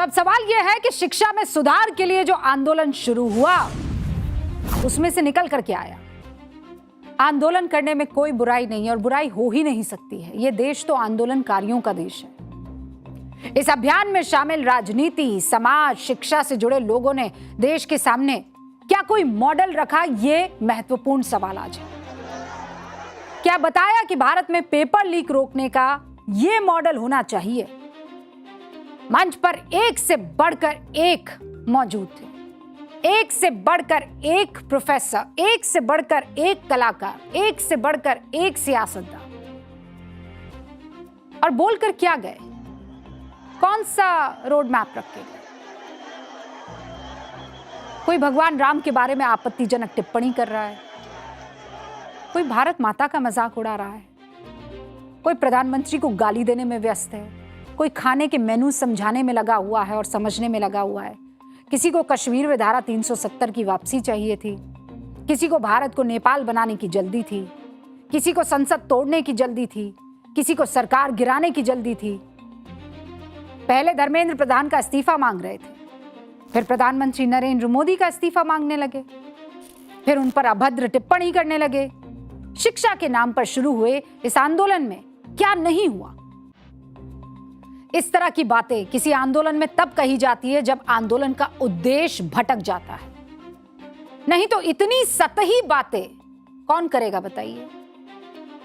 तो अब सवाल यह है कि शिक्षा में सुधार के लिए जो आंदोलन शुरू हुआ उसमें से निकल कर क्या आया। आंदोलन करने में कोई बुराई नहीं है और बुराई हो ही नहीं सकती है। यह देश तो आंदोलनकारियों का देश है। इस अभियान में शामिल राजनीति, समाज, शिक्षा से जुड़े लोगों ने देश के सामने क्या कोई मॉडल रखा, यह महत्वपूर्ण सवाल आज है। क्या बताया कि भारत में पेपर लीक रोकने का यह मॉडल होना चाहिए। मंच पर एक से बढ़कर एक मौजूद थे, एक से बढ़कर एक प्रोफेसर, एक से बढ़कर एक कलाकार, एक से बढ़कर एक सियासतदान। और बोलकर क्या गए, कौन सा रोड मैप रख के गए। कोई भगवान राम के बारे में आपत्तिजनक टिप्पणी कर रहा है, कोई भारत माता का मजाक उड़ा रहा है, कोई प्रधानमंत्री को गाली देने में व्यस्त है, कोई खाने के मेनू समझाने में लगा हुआ है और समझने में लगा हुआ है। किसी को कश्मीर में धारा 370 की वापसी चाहिए थी, किसी को भारत को नेपाल बनाने की जल्दी थी, किसी को संसद तोड़ने की जल्दी थी, किसी को सरकार गिराने की जल्दी थी। पहले धर्मेंद्र प्रधान का इस्तीफा मांग रहे थे, फिर प्रधानमंत्री नरेंद्र मोदी का इस्तीफा मांगने लगे, फिर उन पर अभद्र टिप्पणी करने लगे। शिक्षा के नाम पर शुरू हुए इस आंदोलन में क्या नहीं हुआ। इस तरह की बातें किसी आंदोलन में तब कही जाती है जब आंदोलन का उद्देश्य भटक जाता है, नहीं तो इतनी सतही बातें कौन करेगा बताइए।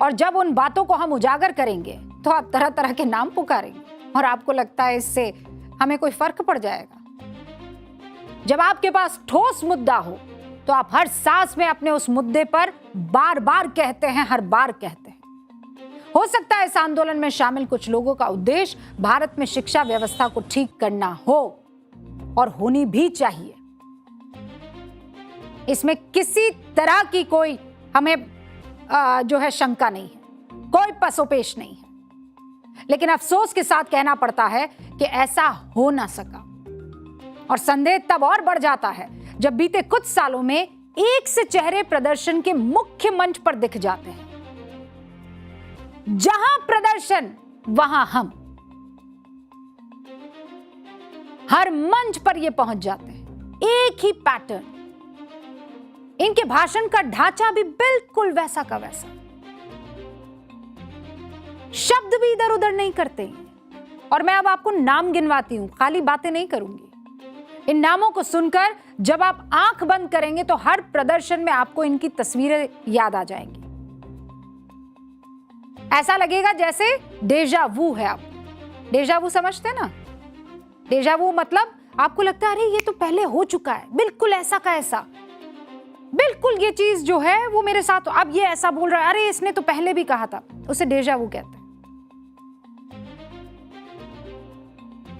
और जब उन बातों को हम उजागर करेंगे तो आप तरह तरह के नाम पुकारेंगे और आपको लगता है इससे हमें कोई फर्क पड़ जाएगा। जब आपके पास ठोस मुद्दा हो तो आप हर सांस में अपने उस मुद्दे पर बार बार कहते हैं, हर बार कहते हैं। हो सकता है इस आंदोलन में शामिल कुछ लोगों का उद्देश्य भारत में शिक्षा व्यवस्था को ठीक करना हो, और होनी भी चाहिए। इसमें किसी तरह की कोई हमें जो है शंका नहीं है, कोई पसोपेश नहीं है। लेकिन अफसोस के साथ कहना पड़ता है कि ऐसा हो ना सका। और संदेह तब और बढ़ जाता है जब बीते कुछ सालों में एक से चेहरे प्रदर्शन के मुख्य मंच पर दिख जाते हैं। जहां प्रदर्शन वहां हम, हर मंच पर ये पहुंच जाते हैं। एक ही पैटर्न, इनके भाषण का ढांचा भी बिल्कुल वैसा का वैसा, शब्द भी इधर उधर नहीं करते। और मैं अब आपको नाम गिनवाती हूं, खाली बातें नहीं करूंगी। इन नामों को सुनकर जब आप आंख बंद करेंगे तो हर प्रदर्शन में आपको इनकी तस्वीरें याद आ जाएंगी। ऐसा लगेगा जैसे डेजा वू है। आप डेजा वू समझते हैं ना? डेजा वू मतलब आपको लगता है अरे ये तो पहले हो चुका है, बिल्कुल ऐसा का ऐसा, बिल्कुल ये चीज जो है वो मेरे साथ, अब ये ऐसा बोल रहा है, अरे इसने तो पहले भी कहा था। उसे डेजा वू कहते हैं।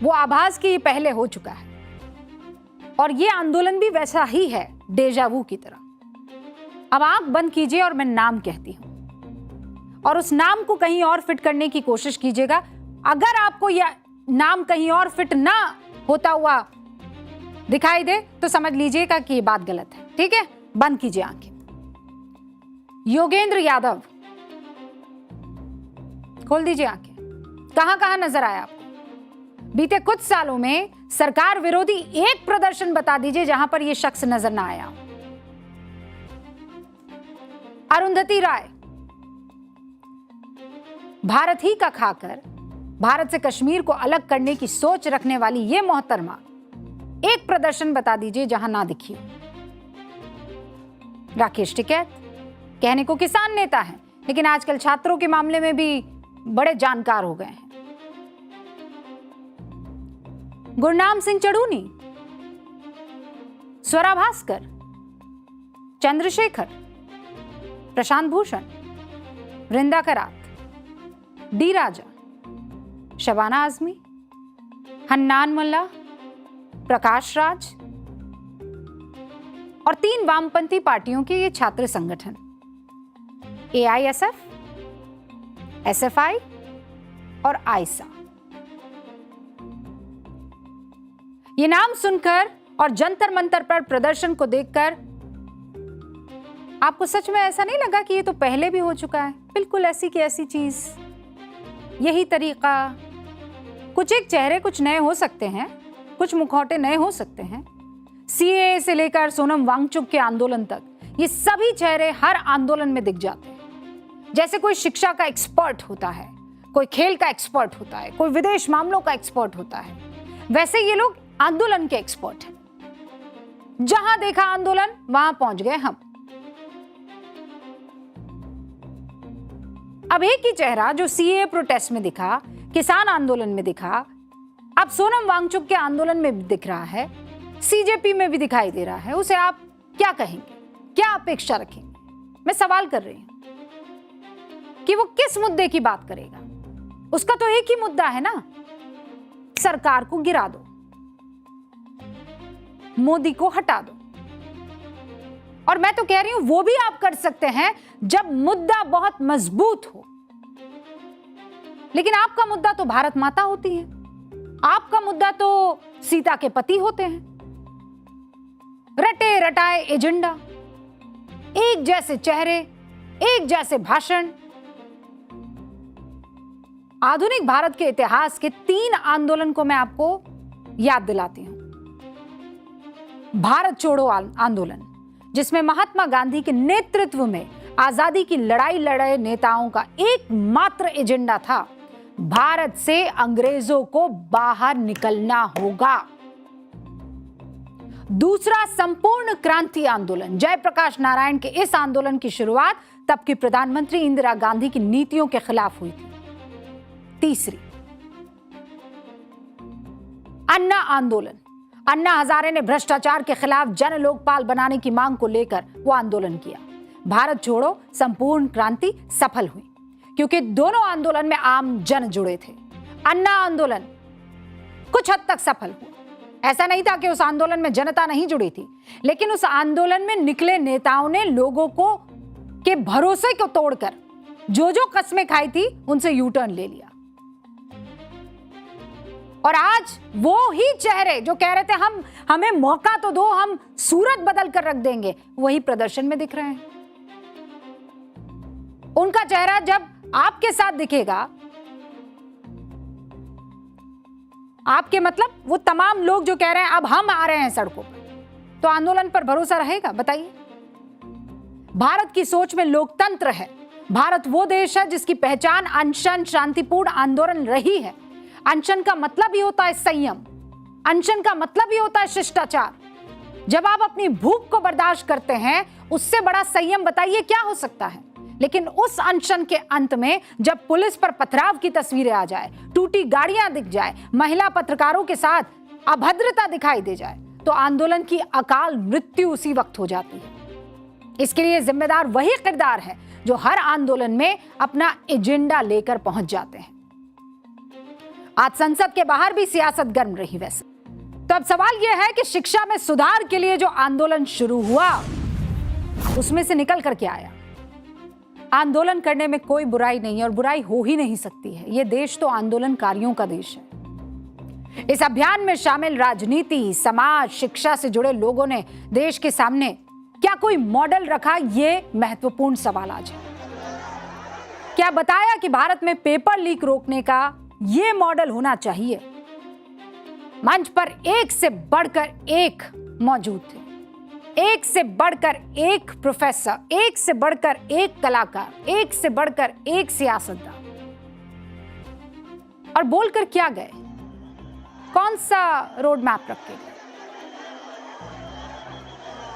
वो आभास कि ये पहले हो चुका है। और ये आंदोलन भी वैसा ही है, डेजा वू की तरह। अब आंख बंद कीजिए और मैं नाम कहती हूं, और उस नाम को कहीं और फिट करने की कोशिश कीजिएगा। अगर आपको यह नाम कहीं और फिट ना होता हुआ दिखाई दे तो समझ लीजिएगा कि ये बात गलत है। ठीक है, बंद कीजिए आंखें। योगेंद्र यादव, खोल दीजिए आंखें। कहां कहां नजर आया आपको? बीते कुछ सालों में सरकार विरोधी एक प्रदर्शन बता दीजिए जहां पर यह शख्स नजर ना आया। अरुंधति राय, भारत ही का खाकर भारत से कश्मीर को अलग करने की सोच रखने वाली यह मोहतरमा, एक प्रदर्शन बता दीजिए जहां ना दिखी हो। राकेश टिकैत, कहने को किसान नेता हैं, लेकिन आजकल छात्रों के मामले में भी बड़े जानकार हो गए हैं। गुरनाम सिंह चढ़ूनी, स्वरा भास्कर, चंद्रशेखर, प्रशांत भूषण, वृंदा करात, डी राजा, शबाना आजमी, हन्नान मुल्ला, प्रकाश राज और 3 वामपंथी पार्टियों के ये छात्र संगठन AISF, SFI और आयसा। ये नाम सुनकर और जंतर मंतर पर प्रदर्शन को देखकर आपको सच में ऐसा नहीं लगा कि ये तो पहले भी हो चुका है? बिल्कुल ऐसी की ऐसी चीज, यही तरीका। कुछ एक चेहरे कुछ नए हो सकते हैं, कुछ मुखौटे नए हो सकते हैं। सीएए से लेकर सोनम वांगचुक के आंदोलन तक ये सभी चेहरे हर आंदोलन में दिख जाते हैं। जैसे कोई शिक्षा का एक्सपर्ट होता है, कोई खेल का एक्सपर्ट होता है, कोई विदेश मामलों का एक्सपर्ट होता है, वैसे ये लोग आंदोलन के एक्सपर्ट हैं। जहां देखा आंदोलन वहां पहुंच गए हम। अब एक ही चेहरा जो सीएए प्रोटेस्ट में दिखा, किसान आंदोलन में दिखा, अब सोनम वांगचुक के आंदोलन में भी दिख रहा है, सीजेपी में भी दिखाई दे रहा है। उसे आप क्या कहेंगे, क्या अपेक्षा रखेंगे? मैं सवाल कर रही हूं कि वो किस मुद्दे की बात करेगा। उसका तो एक ही मुद्दा है ना, सरकार को गिरा दो, मोदी को हटा दो। और मैं तो कह रही हूं वो भी आप कर सकते हैं जब मुद्दा बहुत मजबूत हो। लेकिन आपका मुद्दा तो भारत माता होती है, आपका मुद्दा तो सीता के पति होते हैं। रटे रटाए एजेंडा, एक जैसे चेहरे, एक जैसे भाषण। आधुनिक भारत के इतिहास के 3 आंदोलन को मैं आपको याद दिलाती हूं। भारत छोड़ो आंदोलन, जिसमें महात्मा गांधी के नेतृत्व में आजादी की लड़ाई लड़े नेताओं का एकमात्र एजेंडा था, भारत से अंग्रेजों को बाहर निकलना होगा। दूसरा संपूर्ण क्रांति आंदोलन, जयप्रकाश नारायण के इस आंदोलन की शुरुआत तब की प्रधानमंत्री इंदिरा गांधी की नीतियों के खिलाफ हुई थी। तीसरी अन्ना आंदोलन, अन्ना हजारे ने भ्रष्टाचार के खिलाफ जन लोकपाल बनाने की मांग को लेकर वो आंदोलन किया। भारत छोड़ो संपूर्ण क्रांति सफल हुई क्योंकि दोनों आंदोलन में आम जन जुड़े थे। अन्ना आंदोलन कुछ हद तक सफल हुआ। ऐसा नहीं था कि उस आंदोलन में जनता नहीं जुड़ी थी, लेकिन उस आंदोलन में निकले नेताओं ने लोगों को के भरोसे को तोड़कर जो कस्में खाई थी उनसे यू टर्न ले लिया। और आज वो ही चेहरे जो कह रहे थे हमें मौका तो दो, हम सूरत बदल कर रख देंगे, वही प्रदर्शन में दिख रहे हैं। उनका चेहरा जब आपके साथ दिखेगा, आपके मतलब वो तमाम लोग जो कह रहे हैं अब हम आ रहे हैं सड़कों पर, तो आंदोलन पर भरोसा रहेगा? बताइए। भारत की सोच में लोकतंत्र है। भारत वो देश है जिसकी पहचान अनशन, शांतिपूर्ण आंदोलन रही है। अनशन का मतलब ही होता है संयम, अनशन का मतलब ही होता है शिष्टाचार। जब आप अपनी भूख को बर्दाश्त करते हैं, उससे बड़ा संयम बताइए क्या हो सकता है। लेकिन उस अनशन के अंत में जब पुलिस पर पथराव की तस्वीरें आ जाए, टूटी गाड़ियां दिख जाए, महिला पत्रकारों के साथ अभद्रता दिखाई दे जाए, तो आंदोलन की अकाल मृत्यु उसी वक्त हो जाती है। इसके लिए जिम्मेदार वही किरदार है जो हर आंदोलन में अपना एजेंडा लेकर पहुंच जाते हैं। आज संसद के बाहर भी सियासत गर्म रही। वैसे तो अब सवाल यह है कि शिक्षा में सुधार के लिए जो आंदोलन शुरू हुआ, उसमें से निकल कर क्या आया? आंदोलन करने में कोई बुराई नहीं है और बुराई हो ही नहीं सकती है। यह देश तो आंदोलनकारियों का देश है। इस अभियान में शामिल राजनीति, समाज, शिक्षा से जुड़े लोगों ने देश के सामने क्या कोई मॉडल रखा? यह महत्वपूर्ण सवाल आज है। क्या बताया कि भारत में पेपर लीक रोकने का यह मॉडल होना चाहिए? मंच पर एक से बढ़कर एक मौजूद थे, एक से बढ़कर एक प्रोफेसर, एक से बढ़कर एक कलाकार, एक से बढ़कर एक सियासतदान। और बोलकर क्या गए? कौन सा रोड मैप रख के गए?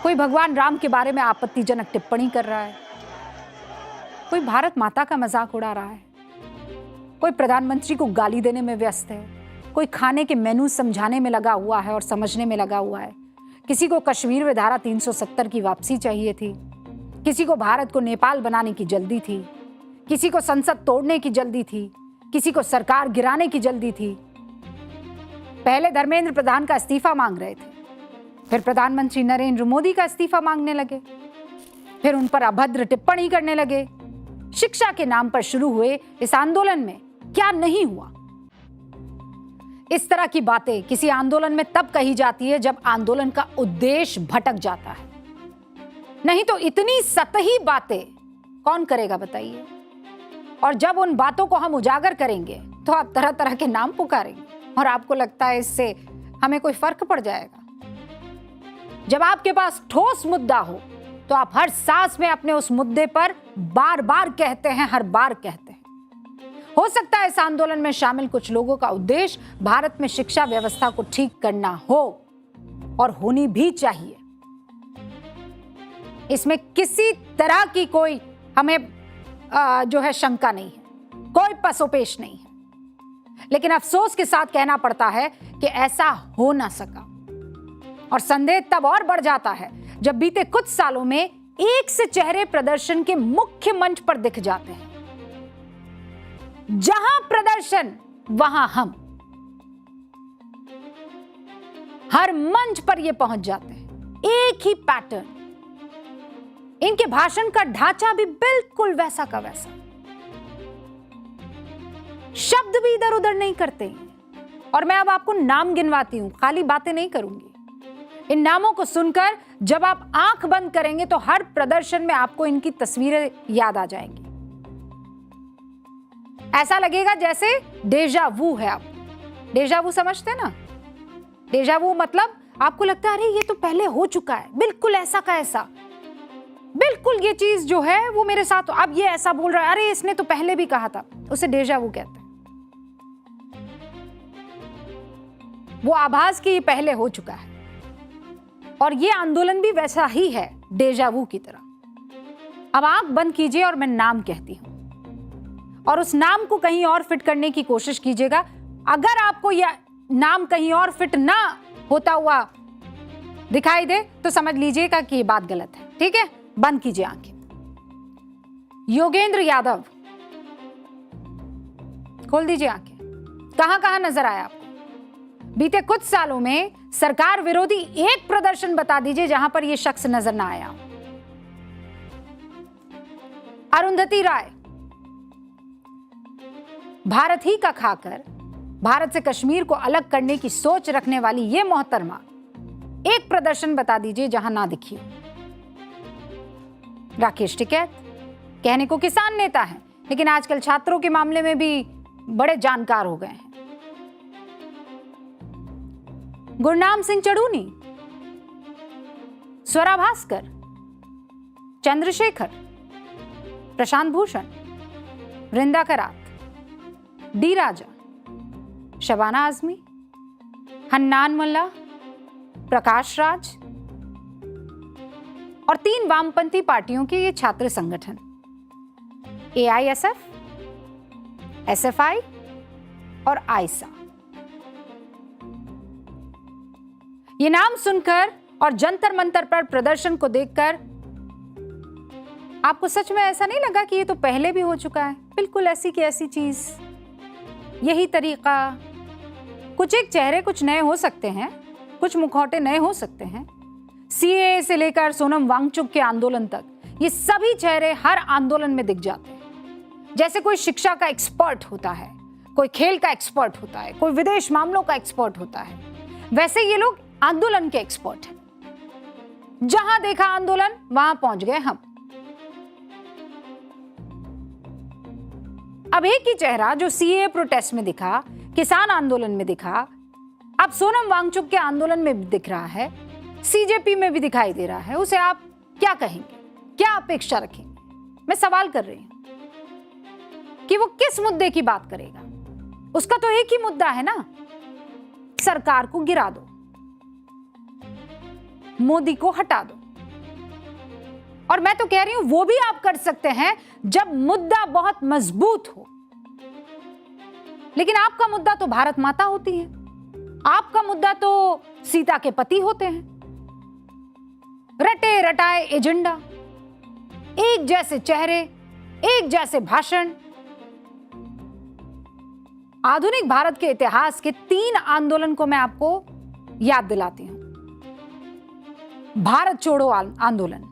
कोई भगवान राम के बारे में आपत्तिजनक टिप्पणी कर रहा है, कोई भारत माता का मजाक उड़ा रहा है, कोई प्रधानमंत्री को गाली देने में व्यस्त है, कोई खाने के मेनू समझाने में लगा हुआ है और समझने में लगा हुआ है। किसी को कश्मीर में धारा 370 की वापसी चाहिए थी, किसी को भारत को नेपाल बनाने की जल्दी थी, किसी को संसद तोड़ने की जल्दी थी, किसी को सरकार गिराने की जल्दी थी। पहले धर्मेंद्र प्रधान का इस्तीफा मांग रहे थे, फिर प्रधानमंत्री नरेंद्र मोदी का इस्तीफा मांगने लगे, फिर उन पर अभद्र टिप्पणी करने लगे। शिक्षा के नाम पर शुरू हुए इस आंदोलन में क्या नहीं हुआ? इस तरह की बातें किसी आंदोलन में तब कही जाती है जब आंदोलन का उद्देश्य भटक जाता है, नहीं तो इतनी सतही बातें कौन करेगा बताइए। और जब उन बातों को हम उजागर करेंगे तो आप तरह तरह के नाम पुकारेंगे और आपको लगता है इससे हमें कोई फर्क पड़ जाएगा? जब आपके पास ठोस मुद्दा हो तो आप हर सांस में अपने उस मुद्दे पर बार बार कहते हैं, हर बार कहते हैं। हो सकता है इस आंदोलन में शामिल कुछ लोगों का उद्देश्य भारत में शिक्षा व्यवस्था को ठीक करना हो, और होनी भी चाहिए। इसमें किसी तरह की कोई हमें जो है शंका नहीं है, कोई पसोपेश नहीं है। लेकिन अफसोस के साथ कहना पड़ता है कि ऐसा हो ना सका, और संदेह तब और बढ़ जाता है जब बीते कुछ सालों में एक से चेहरे प्रदर्शन के मुख्य मंच पर दिख जाते हैं। जहां प्रदर्शन वहां हम, हर मंच पर ये पहुंच जाते हैं। एक ही पैटर्न, इनके भाषण का ढांचा भी बिल्कुल वैसा का वैसा, शब्द भी इधर उधर नहीं करते। और मैं अब आपको नाम गिनवाती हूं, खाली बातें नहीं करूंगी। इन नामों को सुनकर जब आप आंख बंद करेंगे तो हर प्रदर्शन में आपको इनकी तस्वीरें याद आ जाएंगी। ऐसा लगेगा जैसे डेजा वू है। आप डेजा वू समझते ना? डेजा वू मतलब आपको लगता है अरे ये तो पहले हो चुका है, बिल्कुल ऐसा का ऐसा, बिल्कुल ये चीज जो है वो मेरे साथ, अब ये ऐसा बोल रहा है, अरे इसने तो पहले भी कहा था। उसे डेजा वू कहते हैं। वो आभास कि ये पहले हो चुका है, और ये आंदोलन भी वैसा ही है, डेजा वू की तरह। अब आंख बंद कीजिए और मैं नाम कहती हूं, और उस नाम को कहीं और फिट करने की कोशिश कीजिएगा। अगर आपको यह नाम कहीं और फिट ना होता हुआ दिखाई दे तो समझ लीजिएगा कि ये बात गलत है। ठीक है, बंद कीजिए आंखें। योगेंद्र यादव, खोल दीजिए आंखें। कहां कहां नजर आया आपको? बीते कुछ सालों में सरकार विरोधी एक प्रदर्शन बता दीजिए जहां पर यह शख्स नजर ना आया। अरुंधति राय, भारत ही का खाकर भारत से कश्मीर को अलग करने की सोच रखने वाली ये मोहतरमा, एक प्रदर्शन बता दीजिए जहां ना दिखी हो। राकेश टिकैत, कहने को किसान नेता है, लेकिन आजकल छात्रों के मामले में भी बड़े जानकार हो गए हैं। गुरनाम सिंह चड़ूनी, स्वरा भास्कर, चंद्रशेखर, प्रशांत भूषण, वृंदा करात, डी राजा, शबाना आजमी, हन्नान मुल्ला, प्रकाश राज और 3 वामपंथी पार्टियों के ये छात्र संगठन AISF, SFI और आयसा। ये नाम सुनकर और जंतर मंतर पर प्रदर्शन को देखकर आपको सच में ऐसा नहीं लगा कि ये तो पहले भी हो चुका है? बिल्कुल ऐसी की ऐसी चीज, यही तरीका। कुछ एक चेहरे कुछ नए हो सकते हैं, कुछ मुखौटे नए हो सकते हैं। CAA से लेकर सोनम वांगचुक के आंदोलन तक ये सभी चेहरे हर आंदोलन में दिख जाते हैं। जैसे कोई शिक्षा का एक्सपर्ट होता है, कोई खेल का एक्सपर्ट होता है, कोई विदेश मामलों का एक्सपर्ट होता है, वैसे ये लोग आंदोलन के एक्सपर्ट हैं। जहां देखा आंदोलन वहां पहुंच गए हम। अब एक ही चेहरा जो CAA प्रोटेस्ट में दिखा, किसान आंदोलन में दिखा, अब सोनम वांगचुक के आंदोलन में भी दिख रहा है, CJP में भी दिखाई दे रहा है। उसे आप क्या कहेंगे, क्या अपेक्षा रखेंगे? मैं सवाल कर रही हूं कि वो किस मुद्दे की बात करेगा। उसका तो एक ही मुद्दा है ना, सरकार को गिरा दो, मोदी को हटा दो। और मैं तो कह रही हूं वो भी आप कर सकते हैं जब मुद्दा बहुत मजबूत हो। लेकिन आपका मुद्दा तो भारत माता होती है, आपका मुद्दा तो सीता के पति होते हैं। रटे रटाए एजेंडा, एक जैसे चेहरे, एक जैसे भाषण। आधुनिक भारत के इतिहास के 3 आंदोलन को मैं आपको याद दिलाती हूं। भारत छोड़ो आंदोलन,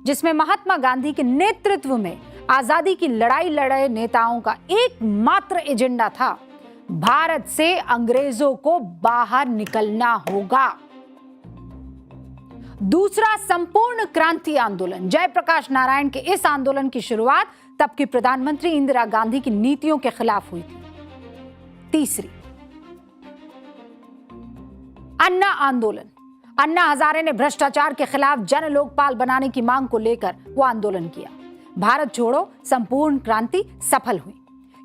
जिसमें महात्मा गांधी के नेतृत्व में आजादी की लड़ाई लड़े नेताओं का एकमात्र एजेंडा था, भारत से अंग्रेजों को बाहर निकलना होगा। दूसरा संपूर्ण क्रांति आंदोलन, जयप्रकाश नारायण के इस आंदोलन की शुरुआत तब की प्रधानमंत्री इंदिरा गांधी की नीतियों के खिलाफ हुई थी। तीसरी अन्ना आंदोलन। अन्ना हजारे ने भ्रष्टाचार के खिलाफ जन लोकपाल बनाने की मांग को लेकर वो आंदोलन किया। भारत छोड़ो संपूर्ण क्रांति सफल हुई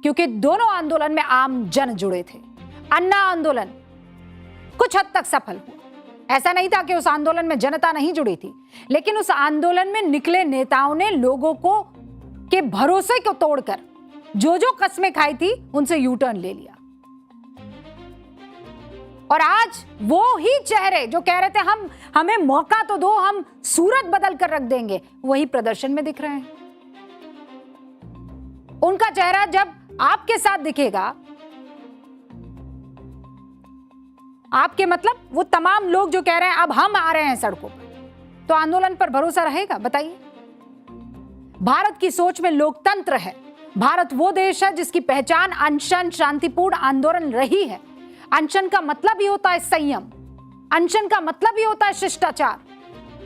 क्योंकि दोनों आंदोलन में आम जन जुड़े थे। अन्ना आंदोलन कुछ हद तक सफल हुआ। ऐसा नहीं था कि उस आंदोलन में जनता नहीं जुड़ी थी, लेकिन उस आंदोलन में निकले नेताओं ने लोगों को के भरोसे को तोड़कर जो कस्में खाई थी उनसे यू टर्न ले लिया। और आज वो ही चेहरे जो कह रहे थे हमें मौका तो दो, हम सूरत बदल कर रख देंगे, वही प्रदर्शन में दिख रहे हैं। उनका चेहरा जब आपके साथ दिखेगा, आपके मतलब वो तमाम लोग जो कह रहे हैं अब हम आ रहे हैं सड़कों पर, तो आंदोलन पर भरोसा रहेगा? बताइए। भारत की सोच में लोकतंत्र है। भारत वो देश है जिसकी पहचान अनशन, शांतिपूर्ण आंदोलन रही है। अनशन का मतलब ही होता है संयम, अनशन का मतलब ही होता है शिष्टाचार।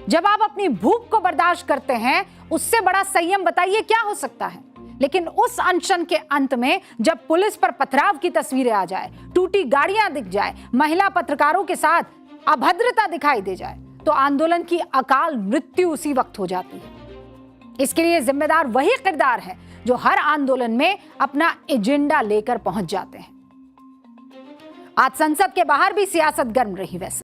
जब आप अपनी भूख को बर्दाश्त करते हैं, उससे बड़ा संयम बताइए क्या हो सकता है। लेकिन उस अनशन के अंत में जब पुलिस पर पथराव की तस्वीरें आ जाए, टूटी गाड़ियां दिख जाए, महिला पत्रकारों के साथ अभद्रता दिखाई दे जाए, तो आंदोलन की अकाल मृत्यु उसी वक्त हो जाती है। इसके लिए जिम्मेदार वही किरदार है जो हर आंदोलन में अपना एजेंडा लेकर पहुंच जाते हैं। आज संसद के बाहर भी सियासत गर्म रही। वैसे